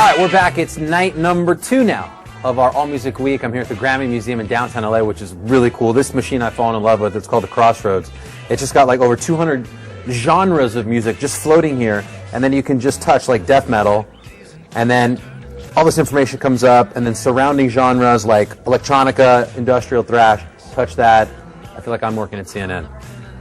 right, we're back. It's night number 2 now of our All Music Week. I'm here at the Grammy Museum in downtown LA, which is really cool. This machine I've fallen in love with, it's called the Crossroads. It's just got like over 200 genres of music just floating here, and then you can just touch like death metal, and then all this information comes up, and then surrounding genres like electronica, industrial thrash, touch that. I feel like I'm working at CNN.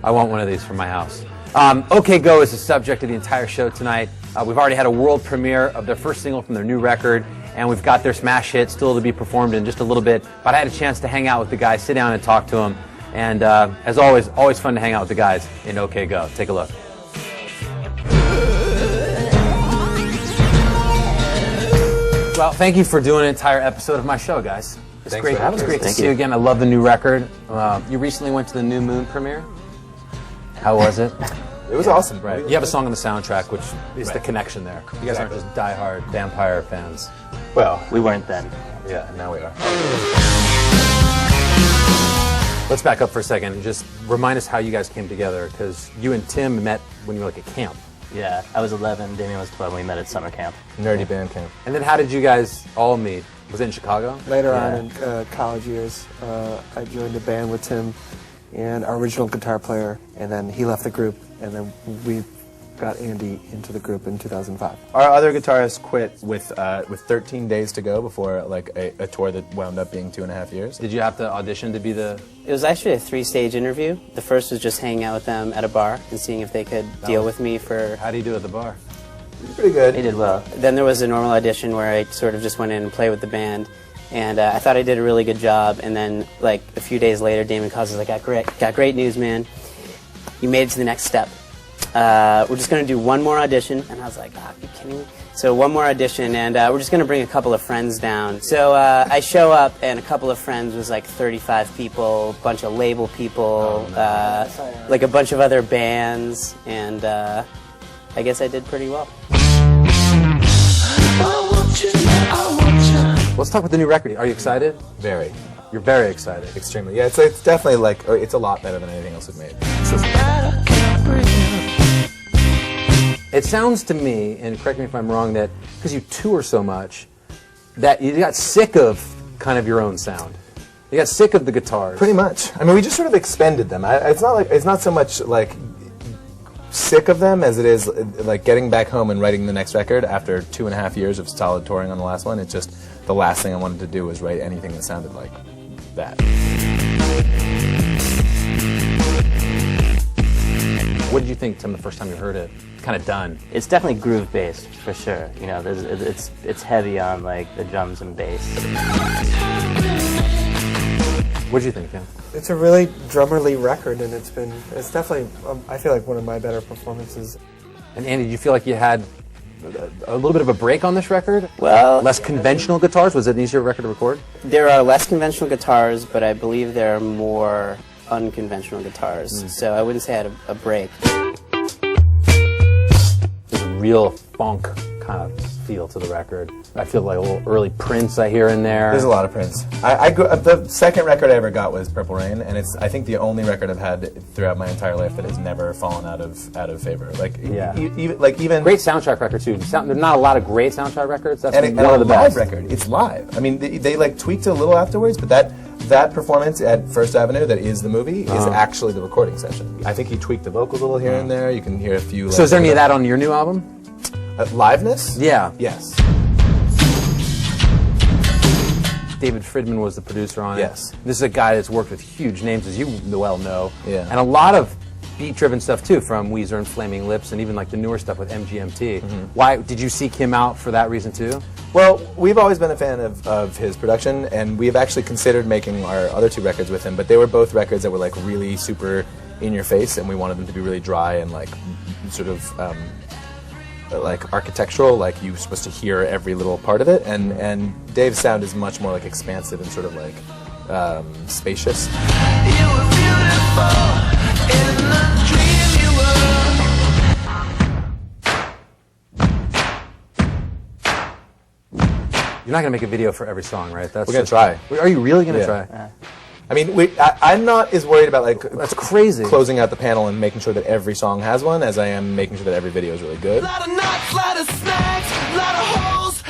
I want one of these for my house. OK Go is the subject of the entire show tonight. We've already had a world premiere of their first single from their new record, and we've got their smash hit still to be performed in just a little bit. But I had a chance to hang out with the guys, sit down and talk to them. And as always fun to hang out with the guys in OK Go. Take a look. Well, thank you for doing an entire episode of my show, guys. It's great to see you again. I love the new record. You recently went to the New Moon premiere. How was it? It was awesome. Right. You have a song on the soundtrack, which is the connection there. You guys aren't just diehard vampire fans. Well, we weren't then. Yeah, now we are. Let's back up for a second and just remind us how you guys came together, because you and Tim met when you were like at camp. Yeah, I was 11, Damien was 12, and we met at summer camp. Nerdy band camp. And then how did you guys all meet? Was it in Chicago? Later on in college years, I joined a band with Tim and our original guitar player, and then he left the group, and then we got Andy into the group in 2005. Our other guitarist quit with 13 days to go before like a tour that wound up being 2.5 years. Did you have to audition to be the... It was actually a 3-stage interview. The first was just hanging out with them at a bar and seeing if they could deal with me for... How do you do at the bar? Pretty good. They did well. Then there was a normal audition where I sort of just went in and played with the band. And I thought I did a really good job, and then like a few days later, Damien calls us like, got great news, man. You made it to the next step. We're just going to do one more audition. And I was like, are you kidding me? So one more audition, and we're just going to bring a couple of friends down. So I show up, and a couple of friends was like 35 people, a bunch of label people, like a bunch of other bands, and I guess I did pretty well. Let's talk about the new record. Are you excited? Very. You're very excited. Extremely. Yeah, it's definitely like, it's a lot better than anything else we've made. It sounds to me, and correct me if I'm wrong, that because you tour so much, that you got sick of kind of your own sound. You got sick of the guitars. Pretty much. I mean, we just sort of expended them. It's not so much like sick of them as it is like getting back home and writing the next record after 2.5 years of solid touring on the last one. It's just the last thing I wanted to do was write anything that sounded like that. What did you think, Tim, the first time you heard it? Kind of done. It's definitely groove based for sure. You know, it's heavy on like the drums and bass. What did you think, Tim? It's a really drummerly record, and it's definitely, I feel like one of my better performances. And Andy, did you feel like you had a little bit of a break on this record? Well, less conventional guitars? Was it an easier record to record? There are less conventional guitars, but I believe there are more unconventional guitars. So I wouldn't say I had a break. There's a real funk kind of feel to the record. I feel like a little early Prince I hear in there. There's a lot of Prince. The second record I ever got was Purple Rain, and it's I think the only record I've had throughout my entire life that has never fallen out of favor. Like even great soundtrack record too. There's not a lot of great soundtrack records. That's one of the best. Live record. It's live. I mean, they like tweaked it a little afterwards, but that performance at First Avenue that is the movie is actually the recording session. I think he tweaked the vocals a little here and there. You can hear a few. So is there any of that on your new album? Liveness? Yeah. Yes. David Friedman was the producer on it. Yes. This is a guy that's worked with huge names, as you well know. Yeah. And a lot of beat-driven stuff, too, from Weezer and Flaming Lips, and even like the newer stuff with MGMT. Why did you seek him out for that reason, too? Well, we've always been a fan of his production, and we've actually considered making our other 2 records with him, but they were both records that were like really super in your face, and we wanted them to be really dry and like sort of like architectural, like you were supposed to hear every little part of it, and Dave's sound is much more like expansive and sort of like spacious. You were beautiful in the dream you were. You're not going to make a video for every song, right? We're going to try. Are you really going to try? I mean, I'm not as worried about like that's crazy closing out the panel and making sure that every song has one as I am making sure that every video is really good. Lot of nuts, lot of snacks, lot of holes,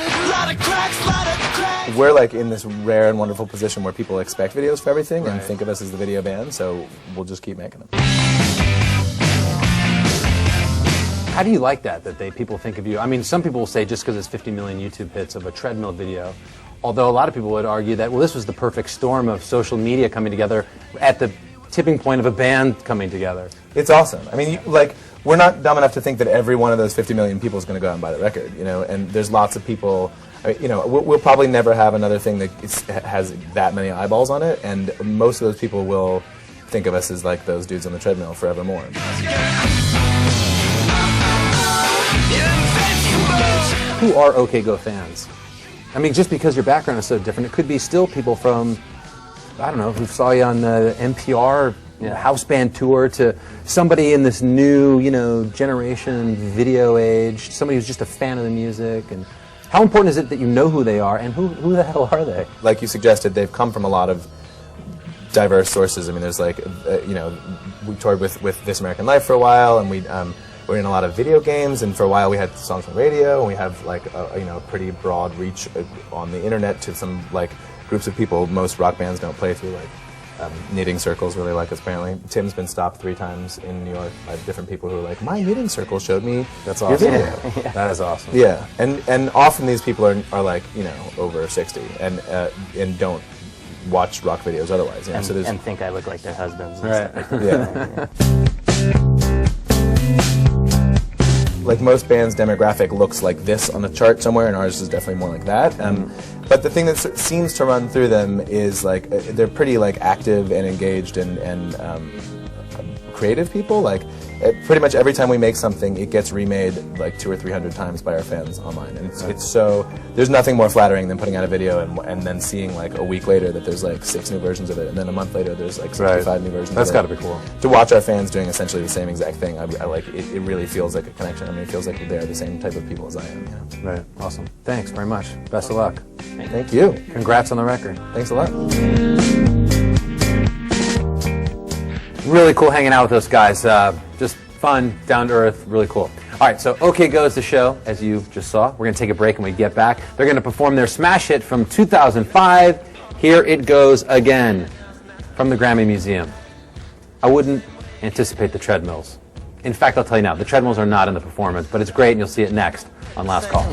we're like in this rare and wonderful position where people expect videos for everything and Right. think of us as the video band, so we'll just keep making them. How do you like that people think of you? I mean, some people will say just because it's 50 million YouTube hits of a treadmill video, although a lot of people would argue that, well, this was the perfect storm of social media coming together at the tipping point of a band coming together. It's awesome. I mean, we're not dumb enough to think that every one of those 50 million people is going to go out and buy the record, and there's lots of people, we'll probably never have another thing that has that many eyeballs on it, and most of those people will think of us as like those dudes on the treadmill forevermore. Who are OK Go fans? I mean, just because your background is so different, it could be still people from, I don't know, who saw you on the NPR house band tour to somebody in this new, generation video age, somebody who's just a fan of the music. And how important is it that you know who they are, and who the hell are they? Like you suggested, they've come from a lot of diverse sources. I mean, there's like, we toured with This American Life for a while, and we're in a lot of video games, and for a while we had songs on radio, and we have like a pretty broad reach on the internet to some like groups of people most rock bands don't play through, like knitting circles really like us apparently. Tim's been stopped 3 times in New York by different people who are like, my knitting circle showed me That's your awesome. video. That is awesome. Yeah, and often these people are like over 60 and don't watch rock videos otherwise. And, so there's and think I look like their husbands. And Right. stuff like that. yeah. Like most bands' demographic looks like this on a chart somewhere, and ours is definitely more like that. But the thing that seems to run through them is like they're pretty like active and engaged and creative people. Like pretty much every time we make something, it gets remade like 200 or 300 times by our fans online, and it's so there's nothing more flattering than putting out a video and then seeing like a week later that there's like 6 new versions of it, and then a month later there's like 65 new versions. That's of it. got to be cool. To watch our fans doing essentially the same exact thing, I like it. It really feels like a connection. I mean, it feels like they're the same type of people as I am. Right. Awesome. Thanks very much. Best of luck. Thank you. Congrats on the record. Thanks a lot. Really cool hanging out with those guys. Just fun, down to earth, really cool. All right, so OK Go's the show, as you just saw. We're going to take a break, and when we get back, they're going to perform their smash hit from 2005, Here It Goes Again, from the Grammy Museum. I wouldn't anticipate the treadmills. In fact, I'll tell you now, the treadmills are not in the performance, but it's great, and you'll see it next on Last Call.